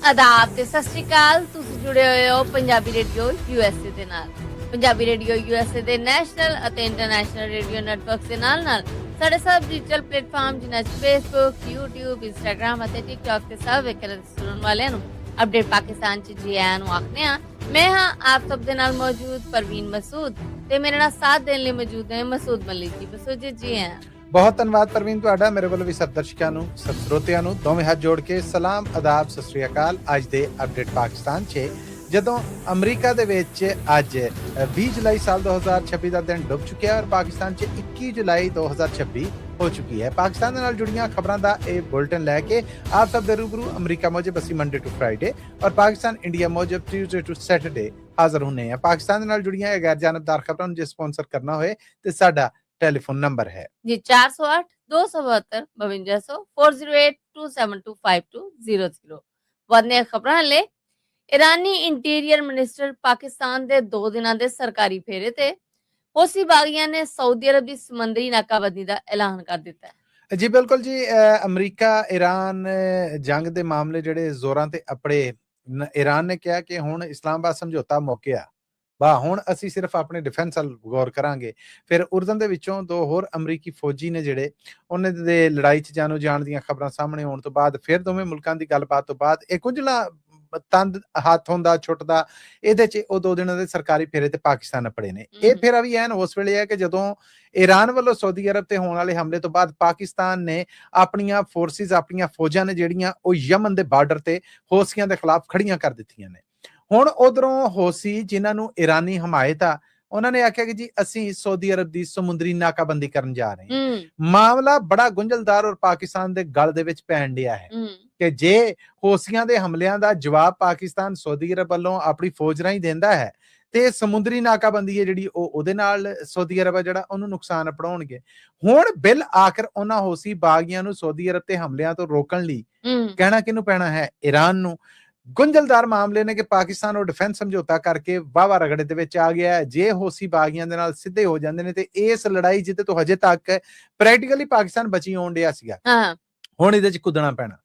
ਆਦਾਬ ਤੇ ਸਤਿ ਸ਼੍ਰੀ ਅਕਾਲ। ਤੁਸੀਂ ਜੁੜੇ ਹੋਏ ਹੋ ਪੰਜਾਬੀ ਰੇਡੀਓ ਯੂਐਸਏ ਦੇ ਨਾਲ। ਪੰਜਾਬੀ ਰੇਡੀਓ ਯੂਐਸਏ ਦੇ ਨੈਸ਼ਨਲ ਅਤੇ ਇੰਟਰਨੈਸ਼ਨਲ ਰੇਡੀਓ ਨੈਟਵਰਕਸ ਦੇ ਨਾਲ ਸਾਡੇ ਸਭ ਡਿਜੀਟਲ ਪਲੇਟਫਾਰਮ ਜਿਨ੍ਹਾਂ 'ਚ ਫੇਸਬੁੱਕ, YouTube, ਇੰਸਟਾਗ੍ਰਾਮ ਅਤੇ ਟਿਕਟੌਕ ਤੇ ਸਭ ਵੇਖਣ ਸੁਣਨ ਵਾਲਿਆਂ ਨੂੰ ਅਪਡੇਟ ਪਾਕਿਸਤਾਨ 'ਚ ਜੀ ਆਇਆਂ ਨੂੰ ਆਖਦੇ ਹਾਂ। ਮੈਂ ਹਾਂ ਆਪ ਸਭ ਦੇ ਨਾਲ ਮੌਜੂਦ ਪਰਵੀਨ ਮਸੂਦ ਤੇ ਮੇਰੇ ਨਾਲ ਸਾਥ ਦੇਣ ਲਈ ਮੌਜੂਦ ਹੈ ਮਸੂਦ ਮਲਿਕ ਜੀ। ਮਸੂਦ ਜੀ ਆਇਆਂ। ਬਹੁਤ ਧੰਨਵਾਦ ਪਰਵੀਨ ਤੁਹਾਡਾ। ਮੇਰੇ ਵੱਲੋਂ ਵੀ ਸਭ ਦਰਸ਼ਕਾਂ ਨੂੰ, ਸਭ ਸਰੋਤਿਆਂ ਨੂੰ ਦੋਵੇਂ ਹੱਥ ਜੋੜ ਕੇ ਸਲਾਮ, ਆਦਾਬ, ਸਤਿ ਸ੍ਰੀ ਅਕਾਲ। ਅੱਜ ਦੇ ਅਪਡੇਟ ਪਾਕਿਸਤਾਨ 'ਚ ਜਦੋਂ ਅਮਰੀਕਾ ਦੇ ਵਿੱਚ ਅੱਜ 20 ਜੁਲਾਈ ਸਾਲ 2026 ਦਾ ਦਿਨ ਡੁੱਬ ਚੁੱਕਿਆ ਔਰ ਪਾਕਿਸਤਾਨ 'ਚ 21 ਜੁਲਾਈ 2026 ਹੋ ਚੁੱਕੀ ਹੈ। ਪਾਕਿਸਤਾਨ ਦੇ ਨਾਲ ਜੁੜੀਆਂ ਖਬਰਾਂ ਦਾ ਇਹ ਬੁਲਟਨ ਲੈ ਕੇ ਆਪ ਸਭ ਦੇ ਰੂਬਰੂ ਅਮਰੀਕਾ ਮੌਜਬ ਅਸੀਂ ਮੰਡੇ ਟੂ ਫਰਾਈਡੇ ਔਰ ਪਾਕਿਸਤਾਨ ਇੰਡੀਆ ਮੌਜਬ ਟਿਊਜ਼ਡੇ ਟੂ ਸੈਟਰਡੇ ਹਾਜ਼ਰ ਹੁੰਨੇ ਆ। ਪਾਕਿਸਤਾਨ ਦੇ ਨਾਲ ਜੁੜੀਆਂ ਗੈਰ ਜਾਨਬਦਾਰ ਖਬਰਾਂ ਨੂੰ ਜੇ ਸਪਾਂਸਰ ਕਰਨਾ ਹੋਏ ਤੇ ਸਾਡਾ ਟੈਲੀਫੋਨ ਨੰਬਰ ਹੈ ਜੀ 408 272 5200 408 2725200। ਵਧਨੇ ਖਬਰਾਂ ਲੈ ਇਰਾਨੀ ਇੰਟੀਰੀਅਰ ਮਿਨਿਸਟਰ ਪਾਕਿਸਤਾਨ ਦੇ 2 ਦਿਨਾਂ ਦੇ ਸਰਕਾਰੀ ਫੇਰੇ ਤੇ ਹੋਸੀ ਬਾਗੀਆਂ ਨੇ ਸਾਊਦੀ ਅਰਬ ਦੀ ਸਮੁੰਦਰੀ ਨਾਕਾਬੰਦੀ ਦਾ ਐਲਾਨ ਕਰ ਦਿੱਤਾ ਹੈ। ਜੀ ਬਿਲਕੁਲ ਜੀ। ਅਮਰੀਕਾ ਇਰਾਨ ਜੰਗ ਦੇ ਮਾਮਲੇ ਜਿਹੜੇ ਜ਼ੋਰਾਂ ਤੇ ਅਪੜੇ, ਇਰਾਨ ਨੇ ਕਿਹਾ ਕਿ ਹੁਣ ਇਸਲਾਮਾਬਾਦ ਸਮਝੌਤਾ ਮੁੱਕਿਆ, ਵਾਹ ਹੁਣ ਅਸੀਂ ਸਿਰਫ ਆਪਣੇ ਡਿਫੈਂਸ ਵੱਲ ਗੌਰ ਕਰਾਂਗੇ। ਫਿਰ ਉਰਦਨ ਦੇ ਵਿੱਚੋਂ 2 ਹੋਰ ਅਮਰੀਕੀ ਫੌਜੀ ਨੇ ਜਿਹੜੇ ਉਹਨਾਂ ਦੇ ਲੜਾਈ 'ਚ ਜਾਨੋਂ ਜਾਣ ਦੀਆਂ ਖਬਰਾਂ ਸਾਹਮਣੇ ਆਉਣ ਤੋਂ ਬਾਅਦ ਫਿਰ ਦੋਵੇਂ ਮੁਲਕਾਂ ਦੀ ਗੱਲਬਾਤ ਤੋਂ ਬਾਅਦ ਇਹ ਕੁੰਝਲਾ ਤੰਦ ਹੱਥ ਹੁੰਦਾ ਛੁੱਟਦਾ ਇਹਦੇ 'ਚ ਉਹ 2 ਦਿਨਾਂ ਦੇ ਸਰਕਾਰੀ ਫੇਰੇ ਤੇ ਪਾਕਿਸਤਾਨ ਅਪੜੇ ਨੇ। ਇਹ ਫੇਰਾ ਵੀ ਐਨ ਉਸ ਵੇਲੇ ਹੈ ਕਿ ਜਦੋਂ ਇਰਾਨ ਵੱਲੋਂ ਸਾਊਦੀ ਅਰਬ ਤੇ ਹੋਣ ਵਾਲੇ ਹਮਲੇ ਤੋਂ ਬਾਅਦ ਪਾਕਿਸਤਾਨ ਨੇ ਆਪਣੀਆਂ ਫੋਰਸਿਸ, ਆਪਣੀਆਂ ਫੌਜਾਂ ਨੇ ਜਿਹੜੀਆਂ ਉਹ ਯਮਨ ਦੇ ਬਾਰਡਰ ਤੇ ਹੌਸੀਆਂ ਦੇ ਖਿਲਾਫ ਖੜੀਆਂ ਕਰ ਦਿੱਤੀਆਂ ਨੇ। ਹੁਣ ਉਧਰੋਂ ਹੌਸੀ ਜਿਨ੍ਹਾਂ ਨੂੰ ਇਰਾਨੀ ਹਮਾਇਤ ਆ ਉਹਨਾਂ ਨੇ ਆਖਿਆ ਕਿ ਜੀ ਅਸੀਂ ਸਾਊਦੀ ਅਰਬ ਦੀ ਸਮੁੰਦਰੀ ਨਾਕਾਬੰਦੀ ਕਰਨ ਜਾ ਰਹੇ ਹਾਂ। ਮਾਮਲਾ ਬੜਾ ਗੁੰਝਲਦਾਰ ਔਰ ਪਾਕਿਸਤਾਨ ਦੇ ਗਲ ਦੇ ਵਿੱਚ ਪੈਣ ਡਿਆ ਹੈ ਕਿ ਜੇ ਹੌਸੀਆਂ ਦੇ ਹਮਲਿਆਂ ਦਾ ਜਵਾਬ ਪਾਕਿਸਤਾਨ ਸਾਊਦੀ ਅਰਬ ਵੱਲੋਂ ਆਪਣੀ ਫੌਜ ਰਾਹੀਂ ਦਿੰਦਾ ਹੈ ਤੇ ਸਮੁੰਦਰੀ ਨਾਕਾਬੰਦੀ ਹੈ ਜਿਹੜੀ ਉਹਦੇ ਨਾਲ ਸਾਊਦੀ ਅਰਬ ਜਿਹੜਾ ਉਹਨੂੰ ਨੁਕਸਾਨ ਪਹੁੰਚਾਉਣਗੇ। ਹੁਣ ਬਿਲ ਆਖਰ ਉਹਨਾਂ ਹੌਸੀ ਬਾਗੀਆਂ ਨੂੰ ਸਾਊਦੀ ਅਰਬ ਤੇ ਹਮਲਿਆਂ ਤੋਂ ਰੋਕਣ ਲਈ ਕਹਿਣਾ ਕਿਹਨੂੰ ਪੈਣਾ ਹੈ? ਇਰਾਨ ਨੂੰ। ਗੁੰਝਲਦਾਰ ਮਾਮਲੇ ਨੇ ਕਿ ਪਾਕਿਸਤਾਨ ਉਹ ਡਿਫੈਂਸ ਸਮਝੌਤਾ ਕਰਕੇ ਵਾਵਾ ਰਗੜੇ ਦੇ ਵਿੱਚ ਆ ਗਿਆ ਹੈ। ਜੇ ਹੌਸੀ ਬਾਗੀਆਂ ਦੇ ਨਾਲ ਸਿੱਧੇ ਹੋ ਜਾਂਦੇ ਨੇ ਤੇ ਇਸ ਲੜਾਈ ਜਿਹਦੇ ਤੋਂ ਹਜੇ ਤੱਕ ਪ੍ਰੈਕਟੀਕਲੀ ਪਾਕਿਸਤਾਨ ਬਚੀ ਆਉਣ ਡਿਆ ਸੀਗਾ, ਹੁਣ ਇਹਦੇ 'ਚ ਕੁੱਦਣਾ ਪੈਣਾ,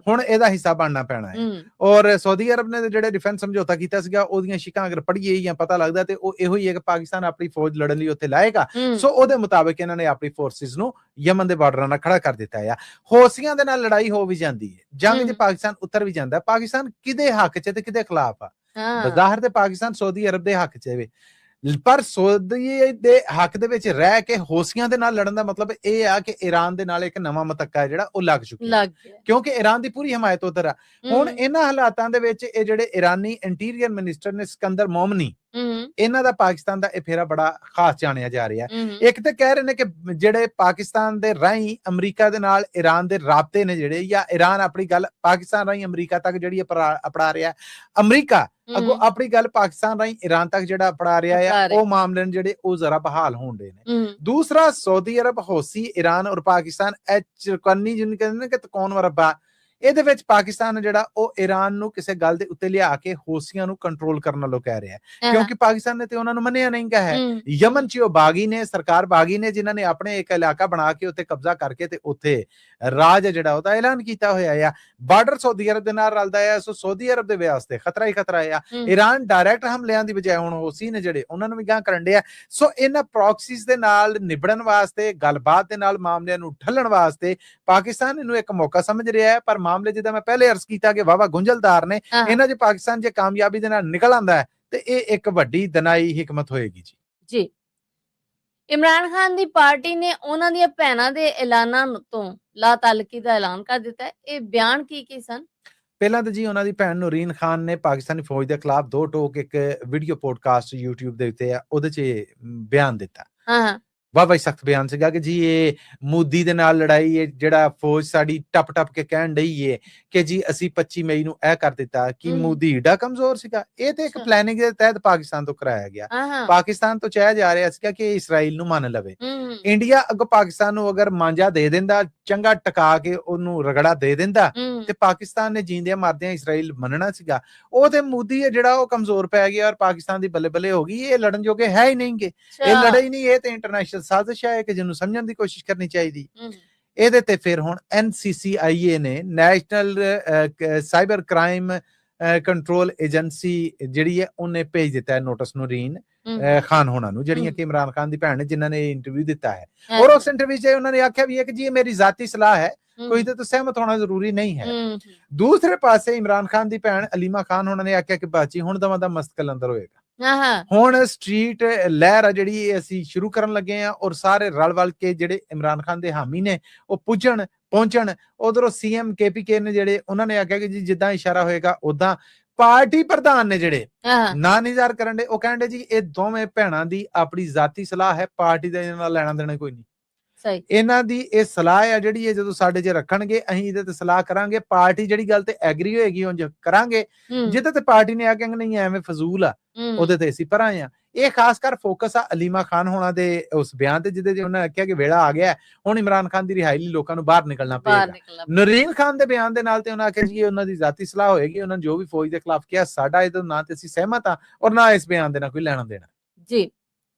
ਹੁਣ ਇਹਦਾ ਹਿੱਸਾ ਬਣਨਾ ਪੈਣਾ ਹੈ। ਔਰ ਸਾਊਦੀ ਅਰਬ ਨੇ ਜਿਹੜੇ ਡਿਫੈਂਸ ਸਮਝੌਤਾ ਕੀਤਾ ਸੀਗਾ ਉਹਦੀਆਂ ਸ਼ਿਕਾਂ ਅਗਰ ਪੜ੍ਹੀਏ ਜਾਂ ਪਤਾ ਲੱਗਦਾ ਤੇ ਉਹ ਇਹੋ ਹੀ ਹੈ ਕਿ ਪਾਕਿਸਤਾਨ ਆਪਣੀ ਫੌਜ ਲੜਨ ਲਈ ਉੱਥੇ ਲਾਏਗਾ। ਸੋ ਉਹਦੇ ਮੁਤਾਬਿਕ ਇਹਨਾਂ ਨੇ ਆਪਣੀ ਫੋਰਸਿਸ ਨੂੰ ਯਮਨ ਦੇ ਬਾਰਡਰਾਂ ਨਾਲ ਖੜਾ ਕਰ ਦਿੱਤਾ ਹੈ। ਹੌਸੀਆਂ ਦੇ ਨਾਲ ਲੜਾਈ ਹੋ ਵੀ ਜਾਂਦੀ ਹੈ, ਜੰਗ 'ਚ ਪਾਕਿਸਤਾਨ ਉਤਰ ਵੀ ਜਾਂਦਾ। ਪਾਕਿਸਤਾਨ ਕਿਹਦੇ ਹੱਕ 'ਚ ਤੇ ਕਿਹਦੇ ਖਿਲਾਫ ਆ? ਬਜ਼ਾਹਰ ਤੇ ਪਾਕਿਸਤਾਨ ਸਾਊਦੀ ਅਰਬ ਦੇ ਹੱਕ 'ਚ ਪਰ ਸਾਊਦੀ ਦੇ ਹੱਕ ਦੇ ਵਿੱਚ ਰਹਿ ਕੇ ਹੌਸੀਆਂ ਦੇ ਨਾਲ ਲੜਨ ਦਾ ਮਤਲਬ ਇਹ ਆ ਕਿ ਇਰਾਨ ਦੇ ਨਾਲ ਇੱਕ ਨਵਾਂ ਮਤੱਕਾ ਜਿਹੜਾ ਉਹ ਲੱਗ ਚੁੱਕਿਆ ਕਿਉਂਕਿ ਇਰਾਨ ਦੀ ਪੂਰੀ ਹਮਾਇਤ ਉਧਰ ਆ। ਹੁਣ ਇਹਨਾਂ ਹਾਲਾਤਾਂ ਦੇ ਵਿੱਚ ਇਹ ਜਿਹੜੇ ਇਰਾਨੀ ਇੰਟੀਰੀਅਰ ਮਿਨਿਸਟਰ ਨੇ ਸਿਕੰਦਰ ਮੋਮਨੀ, ਇਹਨਾਂ ਦਾ ਪਾਕਿਸਤਾਨ ਦਾ ਇਹ ਫੇਰਾ ਬੜਾ ਖਾਸ ਜਾਣਿਆ ਜਾ ਰਿਹਾ। ਇੱਕ ਤੇ ਕਹਿ ਰਹੇ ਨੇ ਕਿ ਜਿਹੜੇ ਪਾਕਿਸਤਾਨ ਦੇ ਰਾਹੀਂ ਅਮਰੀਕਾ ਦੇ ਨਾਲ ਇਰਾਨ ਦੇ ਰਾਬਤੇ ਨੇ ਜਿਹੜੇ, ਜਾਂ ਇਰਾਨ ਆਪਣੀ ਗੱਲ ਪਾਕਿਸਤਾਨ ਰਾਹੀਂ ਅਮਰੀਕਾ ਤੱਕ ਜਿਹੜੀ ਅਪੜਾ ਰਿਹਾ, ਅਮਰੀਕਾ ਅੱਗੋਂ ਆਪਣੀ ਗੱਲ ਪਾਕਿਸਤਾਨ ਰਾਹੀਂ ਇਰਾਨ ਤੱਕ ਜਿਹੜਾ ਅਪੜਾ ਰਿਹਾ ਆ, ਉਹ ਮਾਮਲੇ ਨੇ ਜਿਹੜੇ ਉਹ ਜ਼ਰਾ ਬਹਾਲ ਹੋਣ ਦੇ ਨੇ। ਦੂਸਰਾ ਸਾਊਦੀ ਅਰਬ, ਹੌਸੀ, ਇਰਾਨ ਔਰ ਪਾਕਿਸਤਾਨ ਚਰਕਨੀ ਜਿਹਨੂੰ ਕਹਿੰਦੇ ਨੇ ਕਿ ਤਕੌਨ ਮਰਬਾ, ਇਹਦੇ ਵਿੱਚ ਪਾਕਿਸਤਾਨ ਜਿਹੜਾ ਉਹ ਇਰਾਨ ਨੂੰ ਕਿਸੇ ਗੱਲ ਦੇ ਉੱਤੇ ਲਿਆ ਕੇ ਹੌਸੀਆਂ ਨੂੰ ਕੰਟਰੋਲ ਕਰਨ ਵੱਲੋਂ ਕਹਿ ਰਿਹਾ ਹੈ ਕਿਉਂਕਿ ਪਾਕਿਸਤਾਨ ਨੇ ਤੇ ਉਹਨਾਂ ਨੂੰ ਮੰਨਿਆ ਨਹੀਂ ਗਾ ਹੈ। ਯਮਨ 'ਚ ਉਹ ਬਾਗੀ ਨੇ, ਸਰਕਾਰ ਬਾਗੀ ਨੇ, ਜਿਨ੍ਹਾਂ ਨੇ ਆਪਣੇ ਇੱਕ ਇਲਾਕਾ ਬਣਾ ਕੇ ਉੱਤੇ ਕਬਜ਼ਾ ਕਰਕੇ ਤੇ ਉੱਥੇ ਰਾਜ ਜਿਹੜਾ ਉਹਦਾ ਐਲਾਨ ਕੀਤਾ ਹੋਇਆ ਆ। ਬਾਰਡਰ ਸਾਊਦੀ ਅਰਬ ਦੇ ਨਾਲ ਰਲਦਾ ਆ, ਸੋ ਸਾਊਦੀ ਅਰਬ ਦੇ ਵਾਸਤੇ ਖਤਰਾ ਹੀ ਖਤਰਾ ਆ। ਇਰਾਨ ਡਾਇਰੈਕਟ ਹਮਲਿਆਂ ਦੀ ਬਜਾਏ ਹੁਣ ਹੌਸੀ ਨੇ ਜਿਹੜੇ ਉਹਨਾਂ ਨੂੰ ਵੀ ਗਾਂ ਕਰਨ ਡਿਆ। ਸੋ ਇਹਨਾਂ ਪ੍ਰੌਕਸੀਜ਼ ਦੇ ਨਾਲ ਨਿਬੜਨ ਵਾਸਤੇ, ਗੱਲਬਾਤ ਦੇ ਨਾਲ ਮਾਮਲਿਆਂ ਨੂੰ ਠੱਲਣ ਵਾਸਤੇ ਪਾਕਿਸਤਾਨ ਇਹਨੂੰ ਇੱਕ ਮੌਕਾ ਸਮਝ ਰਿਹਾ ਹੈ। ਪਰ ਮਾਮਲੇ ਜਿੱਦਾਂ ਮੈਂ ਪਹਿਲੇ ਅਰਜ਼ ਕੀਤਾ ਕਿ ਵਾਵਾ ਗੁੰਝਲਦਾਰ ਨੇ, ਇਹਨਾਂ 'ਚ ਪਾਕਿਸਤਾਨ ਜੇ ਕਾਮਯਾਬੀ ਦੇ ਨਾਲ ਨਿਕਲ ਆਂਦਾ ਹੈ ਤੇ ਇਹ ਇੱਕ ਵੱਡੀ ਦਨਾਈ ਹਿਕਮਤ ਹੋਏਗੀ। ਜੀ ਇਮਰਾਨ ਖਾਨ ਦੀ ਪਾਰਟੀ ਨੇ ਉਹਨਾਂ ਦੀਆਂ ਭੈਣਾਂ ਦੇ ਐਲਾਨਾਂ ਤੋਂ ਲਾ ਤਾਲੁਕੀ ਦਾ ਐਲਾਨ ਕਰ ਦਿੱਤਾ ਹੈ। ਇਹ ਬਿਆਨ ਕੀ ਸਨ? ਪਹਿਲਾਂ ਤਾਂ ਜੀ ਉਹਨਾਂ ਦੀ ਭੈਣ ਨੂਰੀਨ ਖਾਨ ਨੇ ਪਾਕਿਸਤਾਨੀ ਫੌਜ ਦੇ ਖਿਲਾਫ 2 ਟੋਕ ਇੱਕ ਵੀਡੀਓ ਪੋਡਕਾਸਟ YouTube ਦੇ ਉੱਤੇ ਆ, ਉਹਦੇ 'ਚ ਬਿਆਨ ਦਿੱਤਾ। ਵਾਹ ਸਖਤ ਬਿਆਨ ਸੀਗਾ ਕਿ ਜੀ ਇਹ ਮੋਦੀ ਦੇ ਨਾਲ ਲੜਾਈ ਹੈ, ਜਿਹੜਾ ਫੌਜ ਸਾਡੀ ਟੱਪ ਕੇ ਕਹਿਣ ਡਈ ਹੈ ਕਿ ਜੀ ਅਸੀਂ 25 ਮਈ ਨੂੰ ਇਹ ਕਰ ਦਿੱਤਾ ਕਿ ਮੋਦੀ ਏਡਾ ਕਮਜ਼ੋਰ ਸੀਗਾ। ਇਹ ਤੇ ਇੱਕ ਪਲੈਨਿੰਗ ਦੇ ਤਹਿਤ ਪਾਕਿਸਤਾਨ ਤੋਂ ਕਰਾਇਆ ਗਿਆ। ਪਾਕਿਸਤਾਨ ਤੋਂ ਚਾਹਿਆ ਜਾ ਰਿਹਾ ਸੀਗਾ ਕਿ ਇਸਰਾਈਲ ਨੂੰ ਮੰਨ ਲਵੇ। ਇੰਡੀਆ ਅੱਗੋਂ ਪਾਕਿਸਤਾਨ ਨੂੰ ਅਗਰ ਮਾਂਜਾ ਦੇ ਦਿੰਦਾ, ਚੰਗਾ ਟਕਾ ਕੇ ਉਹਨੂੰ ਰਗੜਾ ਦੇ ਦਿੰਦਾ ਤੇ ਪਾਕਿਸਤਾਨ ਨੇ ਜੀਂਦਿਆਂ ਮਰਦਿਆਂ ਇਸਰਾਈਲ ਮੰਨਣਾ ਸੀਗਾ। ਉਹ ਤੇ ਮੋਦੀ ਹੈ ਜਿਹੜਾ ਉਹ ਕਮਜ਼ੋਰ ਪੈ ਗਿਆ ਔਰ ਪਾਕਿਸਤਾਨ ਦੀ ਬੱਲੇ ਬੱਲੇ ਹੋ ਗਈ। ਇਹ ਲੜਨ ਜੋਗੇ ਹੈ ਹੀ ਨਹੀਂਗੇ, ਇਹ ਲੜੇ ਹੀ ਨਹੀਂ। ਇਹ ਤੇ ਇੰਟਰਨੈਸ਼ਨਲ ਸਾਜ਼ਿਸ਼ ਹੈ ਕਿ ਜਿਹਨੂੰ ਸਮਝਣ ਦੀ ਕੋਸ਼ਿਸ਼ ਕਰਨੀ ਚਾਹੀਦੀ। ਇਹਦੇ ਤੇ ਫਿਰ ਹੁਣ NCCIA ਨੇ national cyber crime control agency ਜਿਹੜੀ ਹੈ ਉਹਨੇ ਭੇਜ ਦਿੱਤਾ ਹੈ ਨੋਟਿਸ ਨੂਰੀਨ ਖਾਨ ਹੋਣਾ ਨੂੰ, ਜਿਹੜੀਆਂ ਕਿ ਇਮਰਾਨ ਖਾਨ ਦੀ ਭੈਣ ਨੇ, ਜਿਨ੍ਹਾਂ ਨੇ ਇੰਟਰਵਿਊ ਦਿੱਤਾ ਹੈ। ਔਰ ਉਸ ਇੰਟਰਵਿਊ 'ਚ ਉਹਨਾਂ ਨੇ ਆਖਿਆ ਵੀ ਹੈ ਕਿ ਜੀ ਇਹ ਮੇਰੀ ਜ਼ਾਤੀ ਸਲਾਹ ਹੈ, ਕੋਈ ਤੇ ਸਹਿਮਤ ਹੋਣਾ ਜ਼ਰੂਰੀ ਨਹੀਂ ਹੈ। ਦੂਸਰੇ ਪਾਸੇ ਇਮਰਾਨ ਖਾਨ ਦੀ ਭੈਣ ਅਲੀਮਾ ਖਾਨ ਹੋਣਾ ਨੇ ਆਖਿਆ ਕਿ ਬਾਜੀ ਹੁਣ ਦਵਾਂ ਦਾ ਮਸਤ ਕਲੰਦਰ ਹੋਏਗਾ। ਹੁਣ ਸਟਰੀਟ ਲਹਿਰ ਆ ਜਿਹੜੀ ਅਸੀਂ ਸ਼ੁਰੂ ਕਰਨ ਲੱਗੇ ਆ, ਔਰ ਸਾਰੇ ਰਲ ਵਲ ਕੇ ਜਿਹੜੇ ਇਮਰਾਨ ਖਾਨ ਦੇ ਹਾਮੀ ਨੇ ਉਹ ਪਹੁੰਚਣ। ਉਧਰੋਂ CM KPK ਨੇ ਜਿਹੜੇ ਉਹਨਾਂ ਨੇ ਆਖਿਆ ਕਿ ਜੀ ਜਿੱਦਾਂ ਇਸ਼ਾਰਾ ਹੋਏਗਾ ਉਦਾਂ। ਪਾਰਟੀ ਪ੍ਰਧਾਨ ਨੇ ਜਿਹੜੇ ਨਾਂ ਨਹੀਂ ਜ਼ਾਹਰ ਕਰਨ ਦੇ, ਉਹ ਕਹਿੰਦੇ ਜੀ ਇਹ ਦੋਵੇਂ ਭੈਣਾਂ ਦੀ ਆਪਣੀ ਜ਼ਾਤੀ ਸਲਾਹ ਹੈ, ਪਾਰਟੀ ਦੇ ਨਾਲ ਲੈਣਾ ਦੇਣਾ ਕੋਈ ਨਹੀਂ। ਇਹਨਾਂ ਦੀ ਇਹ ਸਲਾਹ ਆ ਜਿਹੜੀ ਇਹ ਜਦੋਂ ਸਾਡੇ 'ਚ ਰੱਖਣਗੇ ਅਸੀਂ ਇਹਦੇ ਤੇ ਸਲਾਹ ਕਰਾਂਗੇ, ਪਾਰਟੀ ਜਿਹੜੀ ਗੱਲ ਤੇ ਐਗਰੀ ਹੋਏਗੀ ਉਂਝ ਕਰਾਂਗੇ, ਜਿਹਦੇ ਤੇ ਪਾਰਟੀ ਨੇ ਆਖਿਆ ਨਹੀਂ ਐਵੇਂ ਫਜ਼ੂਲ ਆ ਉਹਦੇ ਤੇ ਅਸੀਂ ਪਰਾਂ ਆ। ਇਹ ਖਾਸ ਕਰ ਫੋਕਸ ਆ ਅਲੀਮਾ ਖਾਨ ਹੋਣਾ ਦੇ ਉਸ ਬਿਆਨ ਤੇ, ਜਿਹਦੇ 'ਚ ਉਹਨਾਂ ਨੇ ਆਖਿਆ ਕਿ ਵੇਲਾ ਆ ਗਿਆ ਹੁਣ ਇਮਰਾਨ ਖਾਨ ਦੀ ਰਿਹਾਈ ਲਈ ਲੋਕਾਂ ਨੂੰ ਬਾਹਰ ਨਿਕਲਣਾ ਪਏਗਾ। ਨੂਰੀਨ ਖਾਨ ਦੇ ਬਿਆਨ ਦੇ ਨਾਲ ਤੇ ਉਹਨਾਂ ਆਖਿਆ ਜੀ ਉਹਨਾਂ ਦੀ ਜ਼ਾਤੀ ਸਲਾਹ ਹੋਏਗੀ, ਉਹਨਾਂ ਜੋ ਵੀ ਫੌਜ ਦੇ ਖਿਲਾਫ ਕਿਹਾ ਸਾਡਾ ਇਹਦੇ ਨਾਲ ਤੇ ਅਸੀਂ ਸਹਿਮਤ ਆ, ਔਰ ਨਾ ਇਸ ਬਿਆਨ ਦੇ ਨਾਲ ਕੋਈ ਲੈਣਾ ਦੇਣਾ ਜੀ।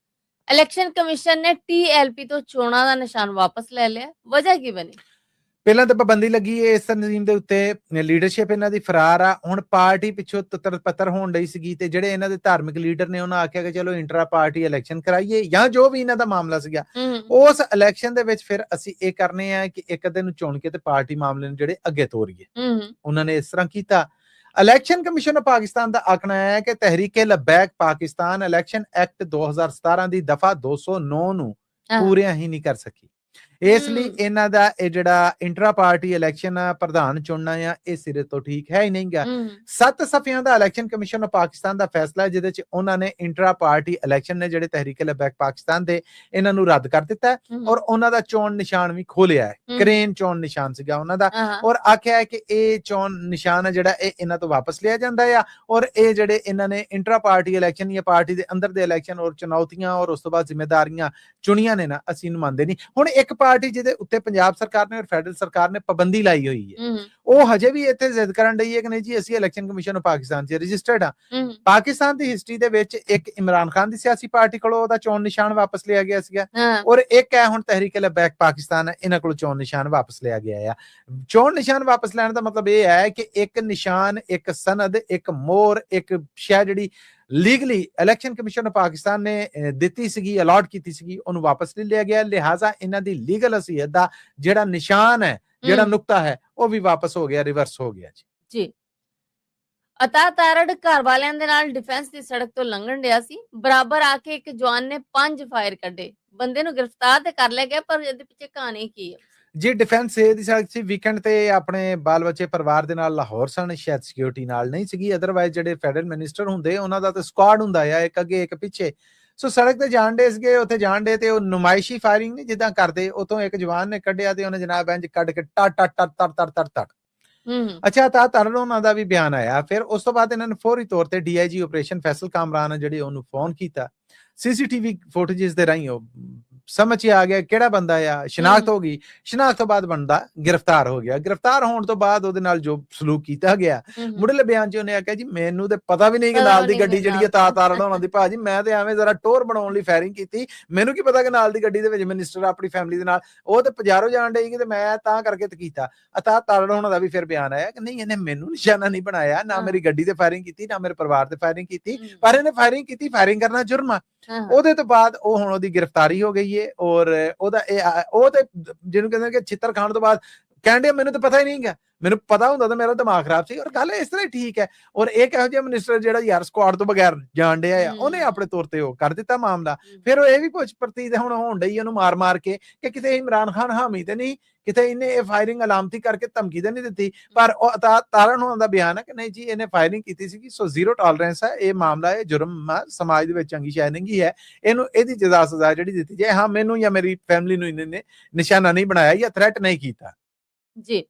ਇਲੈਕਸ਼ਨ ਕਮਿਸ਼ਨ ਨੇ TLP ਤੋਂ ਚੋਣਾਂ ਦਾ ਨਿਸ਼ਾਨ ਵਾਪਸ ਲੈ ਲਿਆ, ਵਜ੍ਹਾ ਕੀ ਬਣੀ? ਪਹਿਲਾਂ ਤਾਂ ਪਾਬੰਦੀ ਲੱਗੀ ਹੈ ਇਸ ਤਨਜ਼ੀਮ ਦੇ ਉੱਤੇ, ਲੀਡਰਸ਼ਿਪ ਇਹਨਾਂ ਦੀ ਫਰਾਰ ਆ। ਹੁਣ ਪਾਰਟੀ ਪਿੱਛੋਂ ਤਤਰ ਪੱਤਰ ਹੋਣ ਡਈ ਸੀਗੀ ਤੇ ਜਿਹੜੇ ਇਹਨਾਂ ਦੇ ਧਾਰਮਿਕ ਲੀਡਰ ਨੇ ਉਹਨਾਂ ਆਖਿਆ ਕਿ ਚਲੋ ਇੰਟਰਾ ਪਾਰਟੀ ਇਲੈਕਸ਼ਨ ਕਰਾਈਏ, ਜਾਂ ਜੋ ਵੀ ਇਹਨਾਂ ਦਾ ਮਾਮਲਾ ਸੀਗਾ ਉਸ ਇਲੈਕਸ਼ਨ ਦੇ ਵਿੱਚ ਫਿਰ ਅਸੀਂ ਇਹ ਕਰਨੇ ਆ ਕਿ ਇੱਕ ਅੱਧੇ ਨੂੰ ਚੁਣ ਕੇ ਤੇ ਪਾਰਟੀ ਮਾਮਲੇ ਨੂੰ ਜਿਹੜੇ ਅੱਗੇ ਤੋਰੀਏ। ਉਹਨਾਂ ਨੇ ਇਸ ਤਰ੍ਹਾਂ ਕੀਤਾ। ਇਲੈਕਸ਼ਨ ਕਮਿਸ਼ਨ ਆਫ ਪਾਕਿਸਤਾਨ ਦਾ ਆਖਣਾ ਹੈ ਕਿ ਤਹਿਰੀਕੇ ਲਬੈਕ ਪਾਕਿਸਤਾਨ ਇਲੈਕਸ਼ਨ ਐਕਟ 2017 ਦੀ ਦਫਾ 209 ਨੂੰ ਪੂਰਿਆਂ ਹੀ ਨਹੀਂ ਕਰ ਸਕੀ, ਇਸ ਲਈ ਇਹਨਾਂ ਦਾ ਇਹ ਜਿਹੜਾ ਇੰਟਰਾ ਪਾਰਟੀ ਇਲੈਕਸ਼ਨ ਪ੍ਰਧਾਨ ਚੁਣਨਾ ਆ ਇਹ ਸਿਰੇ ਤੋਂ ਠੀਕ ਹੈ ਹੀ ਨਹੀਂਗਾ। 7 ਸਫ਼ਿਆਂ ਦਾ ਇਲੈਕਸ਼ਨ ਕਮਿਸ਼ਨ ਆਫ ਪਾਕਿਸਤਾਨ ਦਾ ਫੈਸਲਾ ਜਿਹਦੇ ਚ ਉਹਨਾਂ ਨੇ ਇੰਟਰਾ ਪਾਰਟੀ ਇਲੈਕਸ਼ਨ ਨੇ ਜਿਹੜੇ ਤਹਿਰੀਕੇ ਲਬੈਕ ਪਾਕਿਸਤਾਨ ਦੇ ਇਹਨਾਂ ਨੂੰ ਰੱਦ ਕਰ ਦਿੱਤਾ ਔਰ ਉਹਨਾਂ ਦਾ ਚੋਣ ਨਿਸ਼ਾਨ ਵੀ ਖੋਲਿਆ ਹੈ। ਕਰੇਨ ਚੋਣ ਨਿਸ਼ਾਨ ਸੀਗਾ ਉਹਨਾਂ ਦਾ, ਔਰ ਆਖਿਆ ਹੈ ਕਿ ਇਹ ਚੋਣ ਨਿਸ਼ਾਨ ਜਿਹੜਾ ਇਹ ਇਹਨਾਂ ਤੋਂ ਵਾਪਸ ਲਿਆ ਜਾਂਦਾ ਆ, ਔਰ ਇਹ ਜਿਹੜੇ ਇਹਨਾਂ ਨੇ ਇੰਟਰਾ ਪਾਰਟੀ ਇਲੈਕਸ਼ਨ ਜਾਂ ਪਾਰਟੀ ਦੇ ਅੰਦਰ ਦੇ ਇਲੈਕਸ਼ਨ ਔਰ ਚੁਣੌਤੀਆਂ ਔਰ ਉਸ ਤੋਂ ਬਾਅਦ ਜ਼ਿੰਮੇਦਾਰੀਆਂ ਚੁਣੀਆਂ ਨੇ ਨਾ, ਅਸੀਂ ਇਹਨੂੰ ਮੰਨਦੇ ਨਹੀਂ। ਹੁਣ ਇੱਕ ਪਾਰਟੀ ਜਿਹਦੇ ਉੱਤੇ ਪੰਜਾਬ ਸਰਕਾਰ ਨੇ ਔਰ ਫੈਡਰਲ ਸਰਕਾਰ ਨੇ ਪਾਬੰਦੀ ਲਾਈ ਹੋਈ ਹੈ, ਉਹ ਹਜੇ ਵੀ ਇੱਥੇ ਜ਼ਿੱਦ ਕਰਨ ਡਈ ਹੈ ਕਿ ਨਹੀਂ ਜੀ ਅਸੀਂ ਇਲੈਕਸ਼ਨ ਕਮਿਸ਼ਨ ਆਫ ਪਾਕਿਸਤਾਨ 'ਚ ਰਜਿਸਟਰਡ ਆ। ਪਾਕਿਸਤਾਨ ਦੀ ਹਿਸਟਰੀ ਦੇ ਵਿੱਚ ਇੱਕ ਇਮਰਾਨ ਖਾਨ ਦੀ ਸਿਆਸੀ ਪਾਰਟੀ ਕੋਲੋਂ ਉਹਦਾ ਚੋਣ ਨਿਸ਼ਾਨ ਵਾਪਸ ਲਿਆ ਗਿਆ ਸੀਗਾ, ਔਰ ਇੱਕ ਹੈ ਹੁਣ ਤਹਿਰੀਕ ਲਬੈਕ ਪਾਕਿਸਤਾਨ ਹੈ, ਇਹਨਾਂ ਕੋਲੋਂ ਚੋਣ ਨਿਸ਼ਾਨ ਵਾਪਸ ਲਿਆ ਗਿਆ ਆ। ਚੋਣ ਨਿਸ਼ਾਨ ਵਾਪਸ ਲੈਣ ਦਾ ਮਤਲਬ ਇਹ ਹੈ ਕਿ ਇੱਕ ਨਿਸ਼ਾਨ, ਇੱਕ ਸਨਦ, ਇੱਕ ਮੋਹਰ, ਇੱਕ ਸ਼ੈ ਜਿਹੜੀ legally election commission of Pakistan ਨੇ ਦਿੱਤੀ ਸੀਗੀ, ਅਲਾਟ ਕੀਤੀ ਸੀਗੀ, ਉਹਨੂੰ ਵਾਪਸ ਨਹੀਂ ਲਿਆ ਗਿਆ। ਲਿਹਾਜ਼ਾ ਇਹਨਾਂ ਦੀ ਲੀਗਲ ਹਸੀਅਤ ਦਾ ਜਿਹੜਾ ਨਿਸ਼ਾਨ ਹੈ, ਜਿਹੜਾ ਨੁਕਤਾ ਹੈ, ਉਹ ਵੀ ਵਾਪਸ ਹੋ ਗਿਆ, ਰਿਵਰਸ ਹੋ ਗਿਆ ਜੀ। ਅਤਾ ਤਾਰੜ ਘਰ ਵਾਲਿਆਂ ਦੇ ਨਾਲ ਡਿਫੈਂਸ ਦੀ ਸੜਕ ਤੋਂ ਲੰਘਣ ਡਿਆ ਸੀ, ਬਰਾਬਰ ਆ ਕੇ ਇੱਕ ਜਵਾਨ ਨੇ 5 ਫਾਇਰ ਕੱਢੇ। ਬੰਦੇ ਨੂੰ ਗ੍ਰਿਫਤਾਰ ਤੇ ਕਰ ਲਿਆ ਗਿਆ, ਪਰ ਇਹਦੇ ਪਿੱਛੇ ਕਹਾਣੀ ਕੀ ਹੈ ਜੀ? ਡਿਫੈਂਸ ਦੀ ਸੜਕ ਸੀ, ਵੀਕਐਂਡ ਤੇ ਆਪਣੇ ਬਾਲ ਬੱਚੇ ਪਰਿਵਾਰ ਦੇ ਨਾਲ ਲਾਹੌਰ ਸਨ, ਸ਼ਾਇਦ ਸਿਕਿਉਰਿਟੀ ਨਾਲ ਨਹੀਂ ਸੀਗੀ। ਅਦਰਵਾਈਜ਼ ਜਿਹੜੇ ਫੈਡਰਲ ਮਿਨਿਸਟਰ ਹੁੰਦੇ ਉਹਨਾਂ ਦਾ ਤਾਂ ਸquad ਹੁੰਦਾ ਆ, ਇੱਕ ਅੱਗੇ ਇੱਕ ਪਿੱਛੇ। ਸੋ ਸੜਕ ਤੇ ਜਾਣ ਡੇ ਸੀਗੇ, ਉੱਥੇ ਜਾਣ ਡੇ ਤੇ ਉਹ ਨੁਮਾਇਸ਼ੀ ਫਾਇਰਿੰਗ ਨਹੀਂ ਜਿੱਦਾਂ ਕਰਦੇ, ਉਤੋਂ ਇੱਕ ਜਵਾਨ ਨੇ ਕੱਢਿਆ ਤੇ ਉਹਨੇ ਜਨਾਬ ਇੰਜ ਕੱਢ ਕੇ ਟਟ ਟਟ ਟਟ ਟਟ ਟਟ ਟਟ। ਅੱਛਾ, ਤਾਂ ਤਰਲ ਉਹਨਾਂ ਦਾ ਵੀ ਬਿਆਨ ਆਇਆ। ਫਿਰ ਉਸ ਤੋਂ ਬਾਅਦ ਇਹਨਾਂ ਨੇ ਫੌਰੀ ਤੌਰ ਤੇ DIG ਆਪਰੇਸ਼ਨ ਫੈਸਲ ਕਾਮਰਾਨ ਜਿਹੜੇ ਉਹਨੂੰ ਫੋਨ ਕੀਤਾ, CCTV ਫੁਟੇजेस ਦੇ ਰਾਹੀਂ ਉਹ ਸਮਝ ਆ ਗਿਆ ਕਿਹੜਾ ਬੰਦਾ ਆ, ਸ਼ਨਾਖਤ ਹੋ ਗਈ। ਸ਼ਨਾਖਤ ਤੋਂ ਬਾਅਦ ਬੰਦਾ ਗ੍ਰਿਫਤਾਰ ਹੋ ਗਿਆ। ਗ੍ਰਿਫਤਾਰ ਹੋਣ ਤੋਂ ਬਾਅਦ ਉਹਦੇ ਨਾਲ ਜੋ ਸਲੂਕ ਕੀਤਾ ਗਿਆ, ਮੁੱਢਲੇ ਬਿਆਨ 'ਚ ਉਹਨੇ ਆਖਿਆ ਜੀ ਮੈਨੂੰ ਤੇ ਪਤਾ ਵੀ ਨਹੀਂ ਕਿ ਨਾਲ ਦੀ ਗੱਡੀ ਜਿਹੜੀ ਆ ਤਾਰਨ ਹੋਣਾ ਦੀ, ਭਾਜੀ ਮੈਂ ਤੇ ਐਵੇਂ ਜ਼ਰਾ ਟੋਰ ਬਣਾਉਣ ਲਈ ਫਾਇਰਿੰਗ ਕੀਤੀ, ਮੈਨੂੰ ਕੀ ਪਤਾ ਕਿ ਨਾਲ ਦੀ ਗੱਡੀ ਦੇ ਵਿੱਚ ਮਿਨਿਸਟਰ ਆਪਣੀ ਫੈਮਿਲੀ ਦੇ ਨਾਲ, ਉਹ ਤੇ ਪਜਾਰੋ ਜਾਣ ਡਈ ਤੇ ਮੈਂ ਤਾਂ ਕਰਕੇ ਤੇ ਕੀਤਾ। ਅਤਾ ਤਾਰਨ ਹੋਣਾ ਦਾ ਵੀ ਫਿਰ ਬਿਆਨ ਆਇਆ ਕਿ ਨਹੀਂ ਇਹਨੇ ਮੈਨੂੰ ਨਿਸ਼ਾਨਾ ਨਹੀਂ ਬਣਾਇਆ, ਨਾ ਮੇਰੀ ਗੱਡੀ ਤੇ ਫਾਇਰਿੰਗ ਕੀਤੀ, ਨਾ ਮੇਰੇ ਪਰਿਵਾਰ ਤੇ ਫਾਇਰਿੰਗ ਕੀਤੀ, ਪਰ ਇਹਨੇ ਫਾਇਰਿੰਗ ਕੀਤੀ, ਫਾਇਰਿੰਗ ਕਰਨਾ ਜੁਰਮ ਆ। ਉਹਦੇ ਤੋਂ ਬਾਅਦ ਉਹ ਹੁਣ ਉਹਦੀ ਗ੍ਰਿਫਤਾਰੀ ਹੋ ਗਈ ਹੈ, ਔਰ ਉਹਦਾ ਉਹ ਤੇ ਜਿਹਨੂੰ ਕਹਿੰਦੇ ਕਿ ਛਿੱਤਰ ਖਾਣ ਤੋਂ ਬਾਅਦ ਕਹਿੰਦੇ ਮੈਨੂੰ ਤਾਂ ਪਤਾ ਹੀ ਨਹੀਂਗਾ, ਮੈਨੂੰ ਪਤਾ ਹੁੰਦਾ ਤਾਂ ਮੇਰਾ ਦਿਮਾਗ ਖਰਾਬ ਸੀ। ਔਰ ਗੱਲ ਇਸ ਤਰ੍ਹਾਂ ਹੀ ਠੀਕ ਹੈ। ਔਰ ਇੱਕ ਇਹੋ ਜਿਹਾ ਮਿਨਿਸਟਰ ਜਿਹੜਾ ਯਾਰ ਸquad ਤੋਂ ਬਗੈਰ ਜਾਣ ਡਿਆ ਆ, ਉਹਨੇ ਆਪਣੇ ਤੌਰ ਤੇ ਉਹ ਕਰ ਦਿੱਤਾ ਮਾਮਲਾ। ਫਿਰ ਉਹ ਇਹ ਵੀ ਪੁੱਛ ਪ੍ਰਤੀਤ ਹੁਣ ਹੋਣ ਡਈ ਉਹਨੂੰ ਮਾਰ ਮਾਰ ਕੇ ਕਿ ਕਿਤੇ ਇਮਰਾਨ ਖਾਨ ਹਾਮੀ ਤੇ ਨਹੀਂ, ਕਿਤੇ ਇਹਨੇ ਇਹ ਫਾਇਰਿੰਗ ਅਲਾਮਤੀ ਕਰਕੇ ਧਮਕੀ ਤੇ ਨਹੀਂ ਦਿੱਤੀ। ਪਰ ਉਹ ਤਾਰਨ ਹੋਣ ਦਾ ਬਿਆਨ ਹੈ ਕਿ ਨਹੀਂ ਜੀ ਇਹਨੇ ਫਾਇਰਿੰਗ ਕੀਤੀ ਸੀਗੀ। ਸੋ ਜ਼ੀਰੋ ਟੋਲਰੈਂਸ ਹੈ, ਇਹ ਮਾਮਲਾ ਇਹ ਜੁਰਮ ਸਮਾਜ ਦੇ ਵਿੱਚ ਚੰਗੀ ਸ਼ੈ ਨਹੀਂ ਹੈ, ਇਹਨੂੰ ਇਹਦੀ ਜਜ਼ਾ ਸਜ਼ਾ ਜਿਹੜੀ ਦਿੱਤੀ ਜਾਏ। ਹਾਂ, ਮੈਨੂੰ ਜਾਂ ਮੇਰੀ ਫੈਮਿਲੀ ਨੂੰ ਇਹਨੇ ਨਿਸ਼ਾਨਾ ਨਹੀਂ ਬਣਾਇਆ ਜਾਂ ਥ੍ਰੈਟ ਨਹੀਂ ਕੀਤਾ ਜੀ।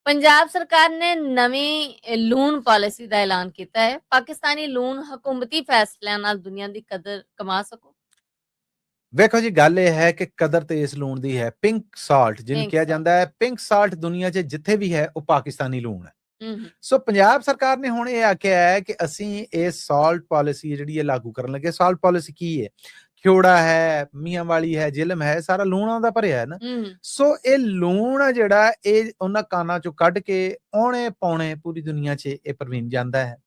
ਪੰਜਾਬ ਸਰਕਾਰ ਨੇ ਨਵੀਂ ਲੂਣ ਪਾਲਿਸੀ ਦਾ ਐਲਾਨ ਕੀਤਾ ਹੈ। ਪਾਕਿਸਤਾਨੀ ਲੂਣ ਹਕੂਮਤੀ ਫੈਸਲਿਆਂ ਨਾਲ ਦੁਨੀਆ ਦੀ ਕਦਰ ਕਮਾ ਸਕੋ। ਵੇਖੋ ਜੀ, ਗੱਲ ਇਹ ਹੈ ਕਿ ਕਦਰ ਤੇ ਇਸ ਲੂਣ ਦੀ ਹੈ। ਪਿੰਕ ਸਾਲਟ ਜਿਹਨੂੰ ਕਿਹਾ ਜਾਂਦਾ ਹੈ, ਪਿੰਕ ਸਾਲਟ ਦੁਨੀਆ 'ਚ ਜਿੱਥੇ ਵੀ ਹੈ ਉਹ ਪਾਕਿਸਤਾਨੀ ਲੂਣ ਹੈ। ਸੋ ਪੰਜਾਬ ਸਰਕਾਰ ਨੇ ਹੁਣ ਇਹ ਆਖਿਆ ਹੈ ਕਿ ਅਸੀਂ ਇਹ ਸਾਲਟ ਪਾਲਿਸੀ ਜਿਹੜੀ ਹੈ ਲਾਗੂ ਕਰਨ ਲੱਗੇ। ਸਾਲਟ ਪਾਲਿਸੀ ਕੀ ਹੈ? ਖਿਓੜਾ ਹੈ, ਮੀਆਂ ਵਾਲੀ ਹੈ, ਜ਼ਿਲਮ ਹੈ, ਸਾਰਾ ਲੂਣਾਂ ਦਾ ਭਰਿਆ ਹੈ ਨਾ। ਸੋ ਇਹ ਲੂਣ ਆ ਜਿਹੜਾ ਇਹ ਉਹਨਾਂ ਕਾਨਾਂ ਚੋਂ ਕੱਢ ਕੇ ਆਉਣੇ ਪਾਉਣੇ ਪੂਰੀ ਦੁਨੀਆ 'ਚ ਇਹ ਪ੍ਰਵੀਨ ਜਾਂਦਾ ਹੈ।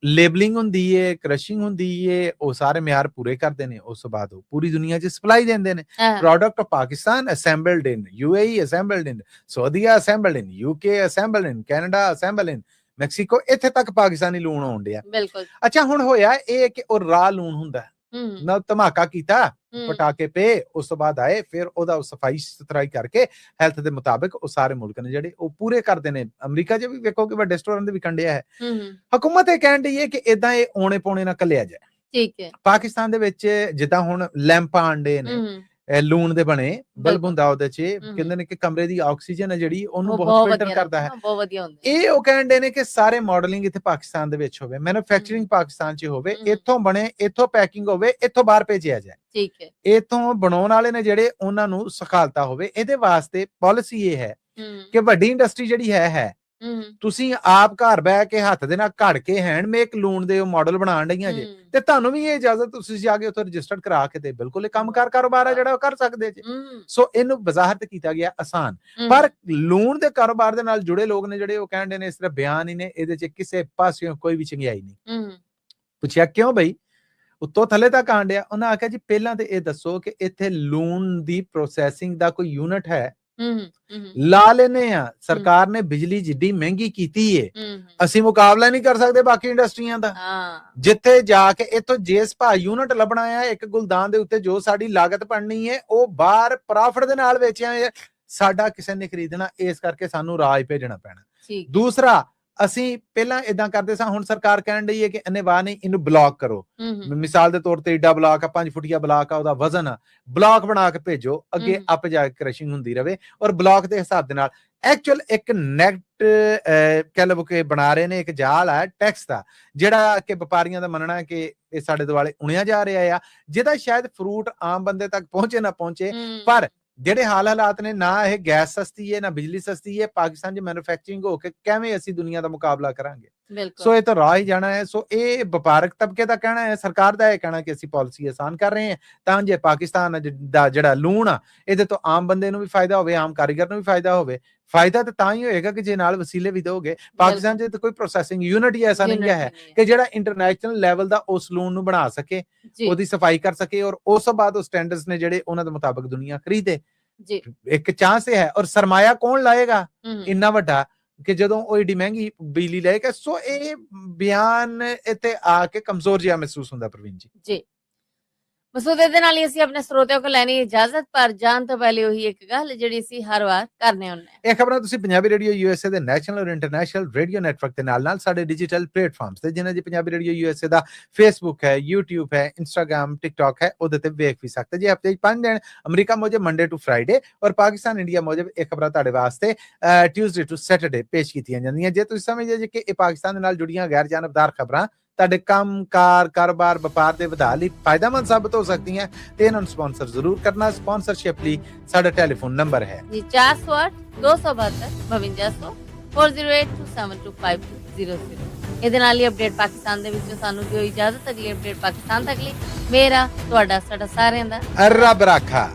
ਲੇਬਲਿੰਗ ਹੁੰਦੀ ਏ, ਕ੍ਰਸ਼ਿੰਗ ਹੁੰਦੀ ਏ, ਉਹ ਸਾਰੇ ਮਿਆਰ ਪੂਰੇ ਕਰਦੇ ਨੇ। ਉਸ ਤੋਂ ਬਾਅਦ ਉਹ ਪੂਰੀ ਦੁਨੀਆ 'ਚ ਸਪਲਾਈ ਦਿੰਦੇ ਨੇ। Product of Pakistan assembled in UAE, assembled in ਸਾਊਦੀਆ, assembled in UK, assembled in Canada, assembled in Mexico, ਇੱਥੇ ਤੱਕ ਪਾਕਿਸਤਾਨੀ ਲੂਣ ਆਉਣ ਡਿਆ। ਬਿਲਕੁਲ। ਅੱਛਾ, ਹੁਣ ਹੋਇਆ ਇਹ ਕਿ ਉਹ ਰਾਹ ਲੂਣ ਹੁੰਦਾ ਨਾ, ਧਮਾਕਾ ਕੀਤਾ, ਪਟਾਕੇ ਪੇ, ਉਸ ਤੋਂ ਬਾਅਦ ਆਏ, ਫਿਰ ਉਹਦਾ ਸਫਾਈ ਸੁਥਰਾਈ ਕਰਕੇ ਹੈਲਥ ਦੇ ਮੁਤਾਬਿਕ ਉਹ ਸਾਰੇ ਮੁਲਕ ਨੇ ਜਿਹੜੇ ਉਹ ਪੂਰੇ ਕਰਦੇ ਨੇ। ਅਮਰੀਕਾ 'ਚ ਵੀ ਵੇਖੋ ਕਿ ਵੱਡੇ ਸਟੋਰਾਂ ਦੇ ਵੀ ਕੰਡਿਆ ਹੈ। ਹਕੂਮਤ ਇਹ ਕਹਿਣ ਡਈ ਹੈ ਕਿ ਏਦਾਂ ਇਹ ਔਣੇ ਪੌਣੇ ਨਾ ਕੱਲਿਆ ਜਾਏ। ਠੀਕ ਹੈ। ਪਾਕਿਸਤਾਨ ਦੇ ਵਿੱਚ ਜਿੱਦਾਂ ਹੁਣ ਲੈਂਪਾਂ ਆਂਡੇ ਨੇ ਲੂਣ ਦੇ ਬਣੇ, ਬਲਬ ਹੁੰਦਾ ਉਹਦੇ 'ਚ, ਕਹਿੰਦੇ ਨੇ ਕਿ ਕਮਰੇ ਦੀ ਆਕਸੀਜਨ ਹੈ ਜਿਹੜੀ ਉਹਨੂੰ ਬਹੁਤ ਫਿਲਟਰ ਕਰਦਾ ਹੈ। ਬਹੁਤ ਵਧੀਆ ਹੁੰਦਾ। ਇਹ ਉਹ ਕਹਿੰਦੇ ਨੇ ਕਿ ਸਾਰੇ ਮਾਡਲਿੰਗ ਇੱਥੇ ਪਾਕਿਸਤਾਨ ਦੇ ਵਿੱਚ ਹੋਵੇ, ਮੈਨੂਫੈਕਚਰਿੰਗ ਪਾਕਿਸਤਾਨ 'ਚ ਹੋਵੇ, ਇੱਥੋਂ ਬਣੇ, ਇੱਥੋਂ ਪੈਕਿੰਗ ਹੋਵੇ, ਇੱਥੋਂ ਬਾਹਰ ਭੇਜਿਆ ਜਾਏ। ਠੀਕ ਹੈ। ਇੱਥੋਂ ਬਣਾਉਣ ਵਾਲੇ ਨੇ ਜਿਹੜੇ ਉਹਨਾਂ ਨੂੰ ਸਖਾਲਤਾ ਹੋਵੇ। ਇਹਦੇ ਵਾਸਤੇ ਪਾਲਿਸੀ ਇਹ ਹੈ ਕਿ ਵੱਡੀ ਇੰਡਸਟਰੀ ਜਿਹੜੀ ਹੈ ਤੁਸੀਂ ਆਪ ਘਰ ਬਹਿ ਕੇ ਹੱਥ ਦੇ ਨਾਲ ਘੜ ਕੇ ਹੈਂਡਮੇਕ ਲੂਣ ਦੇ ਮਾਡਲ ਬਣਾਉਣ ਡਈਆਂ ਜੇ, ਤੇ ਤੁਹਾਨੂੰ ਵੀ ਇਹ ਇਜਾਜ਼ਤ, ਤੁਸੀਂ ਜਾ ਕੇ ਉੱਥੇ ਰਜਿਸਟਰਡ ਕਰਾ ਕੇ ਤੇ ਬਿਲਕੁਲ ਇਹ ਕੰਮਕਾਰ ਕਾਰੋਬਾਰ ਆ ਜਿਹੜਾ ਉਹ ਕਰ ਸਕਦੇ ਜੇ। ਸੋ ਇਹਨੂੰ ਵਜ਼ਾਹਤ ਕੀਤਾ ਗਿਆ ਆਸਾਨ। ਪਰ ਲੂਣ ਦੇ ਕਾਰੋਬਾਰ ਦੇ ਨਾਲ ਜੁੜੇ ਲੋਕ ਨੇ ਜਿਹੜੇ ਉਹ ਕਹਿੰਦੇ ਨੇ ਸਿਰਫ ਬਿਆਨ ਹੀ ਨੇ, ਇਹਦੇ 'ਚ ਕਿਸੇ ਪਾਸਿਓਂ ਕੋਈ ਵੀ ਚੰਗਿਆਈ ਨਹੀਂ। ਪੁੱਛਿਆ ਕਿਉਂ ਬਈ, ਉੱਤੋਂ ਥੱਲੇ ਤੱਕ ਆਂਡਿਆ। ਉਹਨਾਂ ਆਖਿਆ ਜੀ ਪਹਿਲਾਂ ਤੇ ਇਹ ਦੱਸੋ ਕਿ ਇੱਥੇ ਲੂਣ ਦੀ ਪ੍ਰੋਸੈਸਿੰਗ ਦਾ ਕੋਈ ਯੂਨਿਟ ਹੈ? ਲਾ ਲੈਨੇ ਆ, ਸਰਕਾਰ ਨੇ ਬਿਜਲੀ ਜਿੱਡੀ ਮਹਿੰਗੀ ਕੀਤੀ ਏ, ਅਸੀਂ ਮੁਕਾਬਲਾ ਨਹੀਂ ਕਰ ਸਕਦੇ ਬਾਕੀ ਇੰਡਸਟਰੀਆਂ ਦਾ। ਜਿੱਥੇ ਜਾ ਕੇ ਇੱਥੋਂ ਜਿਸ ਭਾਅ ਯੂਨਿਟ ਲੱਭਣਾ ਆ ਇੱਕ ਗੁਲਦਾਨ ਦੇ ਉੱਤੇ, ਜੋ ਸਾਡੀ ਲਾਗਤ ਬਣਨੀ ਹੈ ਉਹ ਬਾਹਰ ਪ੍ਰੋਫਿਟ ਦੇ ਨਾਲ ਵੇਚਿਆ ਹੈ, ਸਾਡਾ ਕਿਸੇ ਨੇ ਖਰੀਦਣਾ, ਇਸ ਕਰਕੇ ਸਾਨੂੰ ਰਾਜ ਭੇਜਣਾ ਪੈਣਾ। ਦੂਸਰਾ, ਅਸੀਂ ਪਹਿਲਾਂ ਇਦਾਂ ਕਰਦੇ ਸਾਂ, ਹੁਣ ਸਰਕਾਰ ਕਹਿਣ ਡਈ ਹੈ ਕਿ ਅੰਨੇਵਾਹ ਨਹੀਂ, ਇਹਨੂੰ ਬਲੌਕ ਕਰੋ। ਮਿਸਾਲ ਦੇ ਤੌਰ ਤੇ ਏਡਾ ਬਲਾਕ ਆ, 5 ਫੁੱਟੀਆ ਬਲਾਕ ਆ, ਉਹਦਾ ਵਜ਼ਨ ਆ, ਬਲੌਕ ਬਣਾ ਕੇ ਭੇਜੋ, ਅੱਗੇ ਅਪ ਜਾ ਕੇ ਕ੍ਰਸ਼ਿੰਗ ਹੁੰਦੀ ਰਵੇ। ਔਰ ਬਲੌਕ ਦੇ ਹਿਸਾਬ ਦੇ ਨਾਲ ਐਕਚੁਅਲ ਇੱਕ ਨੈਟ ਕਹਿ ਲਵੋ ਕਿ ਬਣਾ ਰਹੇ ਨੇ, ਇੱਕ ਜਾਲ ਹੈ ਟੈਕਸ ਦਾ, ਜਿਹੜਾ ਕਿ ਵਪਾਰੀਆਂ ਦਾ ਮੰਨਣਾ ਕਿ ਇਹ ਸਾਡੇ ਦੁਆਲੇ ਉਣਿਆ ਜਾ ਰਿਹਾ ਆ, ਜਿਹਦਾ ਸ਼ਾਇਦ ਫਰੂਟ ਆਮ ਬੰਦੇ ਤੱਕ ਪਹੁੰਚੇ ਨਾ ਪਹੁੰਚੇ। ਪਰ ਜਿਹੜੇ ਹਾਲਾਤ ਨੇ, ਨਾ ਇਹ ਗੈਸ ਸਸਤੀ ਹੈ, ਨਾ ਬਿਜਲੀ ਸਸਤੀ ਹੈ, ਪਾਕਿਸਤਾਨ 'ਚ ਮੈਨੂਫੈਕਚਰਿੰਗ ਹੋ ਕੇ ਕਿਵੇਂ ਅਸੀਂ ਦੁਨੀਆ ਦਾ ਮੁਕਾਬਲਾ ਕਰਾਂਗੇ? ਸੋ ਇਹ ਤਾਂ ਰਾਹ ਹੀ ਜਾਣਾ ਹੈ। ਸੋ ਇਹ ਵਪਾਰਕ ਤਬਕੇ ਦਾ ਕਹਿਣਾ ਹੈ, ਸਰਕਾਰ ਦਾ ਇਹ ਕਹਿਣਾ ਕਿ ਅਸੀਂ ਪਾਲਿਸੀ ਆਸਾਨ ਕਰ ਰਹੇ ਹਾਂ ਤਾਂ ਜੇ ਪਾਕਿਸਤਾਨ ਦਾ ਜਿਹੜਾ ਲੂਣ ਆ, ਇਹਦੇ ਤੋਂ ਆਮ ਬੰਦੇ ਨੂੰ ਵੀ ਫਾਇਦਾ ਹੋਵੇ, ਆਮ ਕਾਰੀਗਰ ਨੂੰ ਵੀ ਫਾਇਦਾ ਹੋਵੇ। ਫਾਇਦਾ ਤਾਂ ਹੀ ਹੋਏਗਾ ਕਿ ਜੇ ਨਾਲ ਵਸੀਲੇ ਵੀ ਦੋਗੇ। ਪਾਕਿਸਤਾਨ 'ਚ ਤਾਂ ਕੋਈ ਪ੍ਰੋਸੈਸਿੰਗ ਯੂਨਿਟ ਹੀ ਐਸਾ ਨਹੀਂ ਹੈ ਕਿ ਜਿਹੜਾ ਇੰਟਰਨੈਸ਼ਨਲ ਲੈਵਲ ਦਾ ਉਸ ਲੂਣ ਨੂੰ ਬਣਾ ਸਕੇ, ਉਹਦੀ ਸਫਾਈ ਕਰ ਸਕੇ, ਔਰ ਉਸ ਤੋਂ ਬਾਅਦ ਉਹ ਸਟੈਂਡਰਡਸ ਨੇ ਜਿਹੜੇ ਉਹਨਾਂ ਦੇ ਮੁਤਾਬਕ ਦੁਨੀਆ ਖਰੀਦੇ। ਇੱਕ ਚਾਂਸ ਹੈ। ਔਰ ਸਰਮਾਇਆ ਕੌਣ ਲਾਏਗਾ ਇੰਨਾ ਵੱਡਾ ਕਿ ਜਦੋਂ ਉਹ ਏਡੀ ਮਹਿੰਗੀ ਬਿਜਲੀ ਲਏਗਾ? ਸੋ ਇਹ ਬਿਆਨ ਇੱਥੇ ਆ ਕੇ ਕਮਜ਼ੋਰ ਜਿਹਾ ਮਹਿਸੂਸ ਹੁੰਦਾ ਪ੍ਰਵੀਨ ਜੀ। ਮਸੂਦ, ਇਹਦੇ ਨਾਲ ਹੀ ਅਸੀਂ ਆਪਣੇ ਸਰੋਤਿਆਂ ਕੋਲ ਲੈਣੀ ਇਜਾਜ਼ਤ, ਪਰ ਜਾਣ ਤੋਂ ਪਹਿਲੇ ਉਹੀ ਇੱਕ ਗੱਲ ਜਿਹੜੀ ਅਸੀਂ ਹਰ ਵਾਰ ਕਰਨੇ ਹੁੰਦੇ ਹਾਂ। ਇਹ ਖਬਰਾਂ ਤੁਸੀਂ ਪੰਜਾਬੀ ਰੇਡੀਓ USA ਦੇ ਨੈਸ਼ਨਲ ਔਰ ਇੰਟਰਨੈਸ਼ਨਲ ਰੇਡੀਓ ਨੈਟਵਰਕ ਦੇ ਨਾਲ ਸਾਡੇ ਡਿਜੀਟਲ ਪਲੇਟਫਾਰਮਸ ਤੇ, ਜਿਨ੍ਹਾਂ 'ਚ ਪੰਜਾਬੀ ਰੇਡੀਓ USA ਦਾ ਫੇਸਬੁੱਕ ਹੈ, YouTube ਹੈ, ਇੰਸਟਾਗ੍ਰਾਮ, ਟਿਕਟੌਕ ਹੈ, ਉਹਦੇ ਤੇ ਵੇਖ ਵੀ ਸਕਦੇ ਜੇ। ਹਫ਼ਤੇ 'ਚ 5 ਦਿਨ ਅਮਰੀਕਾ ਮੋਜਬ ਮੰਡੇ ਟੂ ਫਰਾਈਡੇ, ਔਰ ਪਾਕਿਸਤਾਨ ਇੰਡੀਆ ਮੋਜਬ ਇਹ ਖਬਰਾਂ ਤੁਹਾਡੇ ਵਾਸਤੇ ਟਿਊਜ਼ਡੇ ਟੂ ਸੈਟਰਡੇ ਪੇਸ਼ ਕੀਤੀਆਂ ਜਾਂਦੀਆਂ। ਜੇ ਤੁਸੀਂ ਸਮਝਦੇ ਜੇ ਕਿ ਇਹ ਪਾਕਿਸਤਾਨ ਦੇ ਨਾਲ ਜੁੜੀਆਂ ਗੈਰ ਜਾਨਬਦਾਰ ਖਬਰਾਂ ਤੁਹਾਡੇ ਕੰਮਕਾਰ, ਕਾਰੋਬਾਰ, ਵਪਾਰ ਦੇ ਵਧਾ ਲਈ ਫਾਇਦਾਮੰਦ ਸਾਬਤ ਹੋ ਸਕਦੀਆਂ ਤੇ ਇਹਨਾਂ ਨੂੰ ਸਪਾਂਸਰ ਜ਼ਰੂਰ ਕਰਨਾ। ਸਪਾਂਸਰਸ਼ਿਪ ਲਈ ਸਾਡਾ ਟੈਲੀਫੋਨ ਨੰਬਰ ਹੈ ਜੀ 408 272 5200 4082725200। ਇਹਦੇ ਨਾਲ ਹੀ ਅਪਡੇਟ ਪਾਕਿਸਤਾਨ ਦੇ ਵਿੱਚੋਂ ਸਾਨੂੰ ਦਿਓ ਇਜਾਜ਼ਤ। ਅਗਲੀ ਅਪਡੇਟ ਪਾਕਿਸਤਾਨ ਤੱਕ ਲਈ ਮੇਰਾ, ਤੁਹਾਡਾ, ਸਾਡਾ ਸਾਰਿਆਂ ਦਾ ਰੱਬ ਰਾਖਾ।